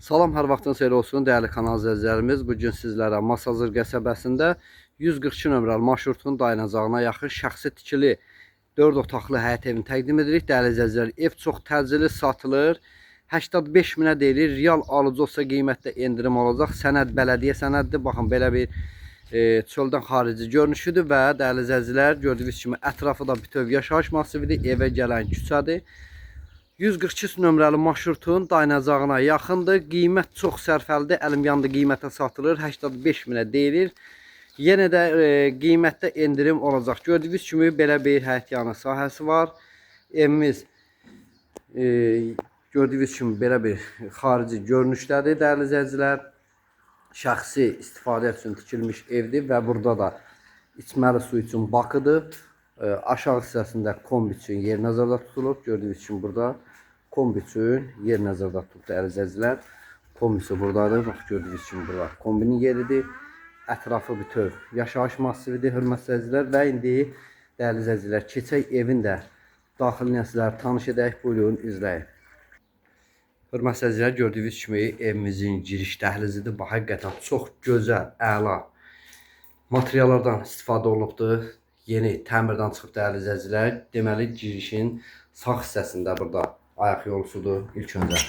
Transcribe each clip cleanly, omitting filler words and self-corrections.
Salam, hər vaxtın xeyir olsun dəyərli kanal izləyicilərimiz. Bugün sizlərə Masazır qəsəbəsində 142 nömrəli marşrutun dayanacağına yaxın şəxsi tikili 4 otaqlı həyət evini təqdim edirik. Dəyərli izləyicilər, ev çox təcili satılır. 85 minə deyilir. Real alıcı olsa qiymətdə endirim olacaq. Sənəd bələdiyyə sənədidir. Baxın, belə bir çöldən xarici görünüşüdür və dəyərli izləyicilər, gördüyünüz kimi ətrafı da bütöv yaşayış masividir. Evə gələn küçədir. 142 nömrəli marşrutun dayanacağına yaxındır. Qiymət çox sərfəlidir. Əlim yandı qiymətə satılır. 85 minə deyilir. Yenə də qiymətdə endirim olacaq. Gördüyünüz kimi belə bir həyətyanı sahəsi var. Evimiz gördüyünüz kimi belə bir xarici görünüşdədir dəyərli izləyicilər. Şəxsi istifadə üçün tikilmiş evdir və burada da içməli su üçün bakıdır. Aşağı hissəsində kombi üçün yer nəzərdə tutulub. Gördüyünüz kimi burada kombi üçün yer nəzərdə tutulub dəyərli izləyicilər. Kombisi buradadır. Bax, gördüyünüz kimi burada kombinin yeridir. Ətrafı bütöv yaşayış masividir, hörmətli izləyicilər. Və indi dəyərli izləyicilər, keçək evin də daxilinə sizlərə tanış edək. Buyurun, izləyin. Hörmətli izləyicilər, gördüyünüz kimi evimizin giriş dəhlizidir. Bax, həqiqətən çox gözəl, əla materiallardan istifadə olunubdur. Yeni təmirdən çıxıb dəyərli izləyicilər. Deməli, girişin sağ hissəsində burada ayaq yolusudur. İlk öncə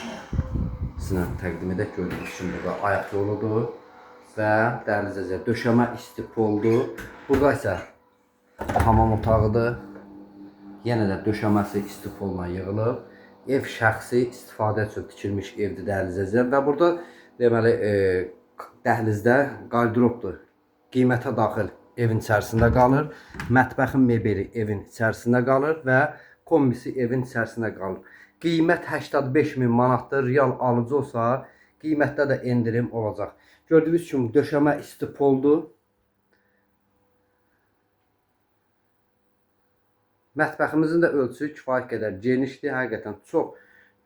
sizə təqdim edək. Gördüyünüz kimi burada ayaq yoludur və dəyərli izləyicilər, döşəmə isti poldur. Burada isə hamam otağıdır. Yenə də döşəməsi isti polla yığılıb. Ev şəxsi istifadə üçün tikilmiş evdir dəyərli izləyicilər və burada deməli dəhlizdə qardiropdur. Qiymətə daxil evin içərisində qalır. Mətbəxin mebeli evin içərisində qalır və kombisi evin içərisində qalır. Qiymət 85 min manatdır. Real alıcı olsa qiymətdə də endirim olacaq. Gördüyünüz kimi döşəmə isti poldur. Mətbəximizin də ölçüsü kifayət qədər genişdir. Həqiqətən çox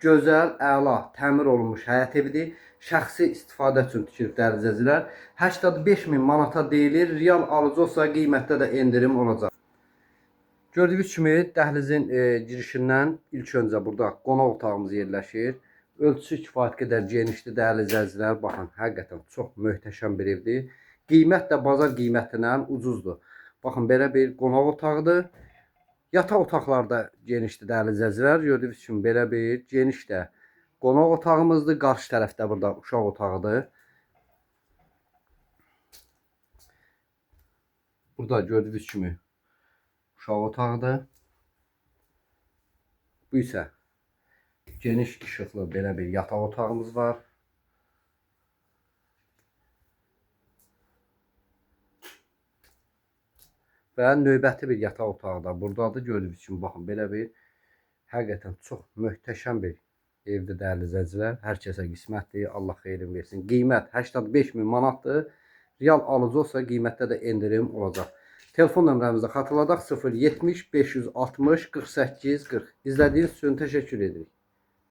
gözəl, əla, təmir olunmuş həyət evidir. Şəxsi istifadə üçün tikilib dəyərli izləyicilər. 85 min manata deyilir. Real alıcı olsa qiymətdə də endirim olacaq. Gördüyünüz kimi dəhlizin girişindən ilk öncə burada qonaq otağımız yerləşir. Ölçüsü kifayət qədər genişdir dəyərli izləyicilər. Baxın, həqiqətən çox möhtəşəm bir evdir. Qiymət də bazar qiymətindən ucuzdur. Baxın, belə bir qonaq otağıdır. Yataq otaqlarda genişdir dəyərli izləyicilər. Gördüyünüz kimi belə bir geniş də qonaq otağımızdır. Qarşı tərəfdə burada uşaq otağıdır. Burada gördüyünüz kimi uşaq otağıdır. Bu isə geniş işıqlı belə bir yataq otağımız var. Və növbəti bir yataq otağı da buradadır. Gördüyünüz kimi baxın, belə bir həqiqətən çox möhtəşəm bir evdir dəyərli izləyicilər. Hər kəsə qismətdir. Allah xeyrin versin. Qiymət 85 min manatdır. Real alıcı olsa qiymətdə də endirim olacaq. Telefon nömrəmizdə xatırladaq: 070 560 48 40. İzlədiyiniz üçün təşəkkür edirik.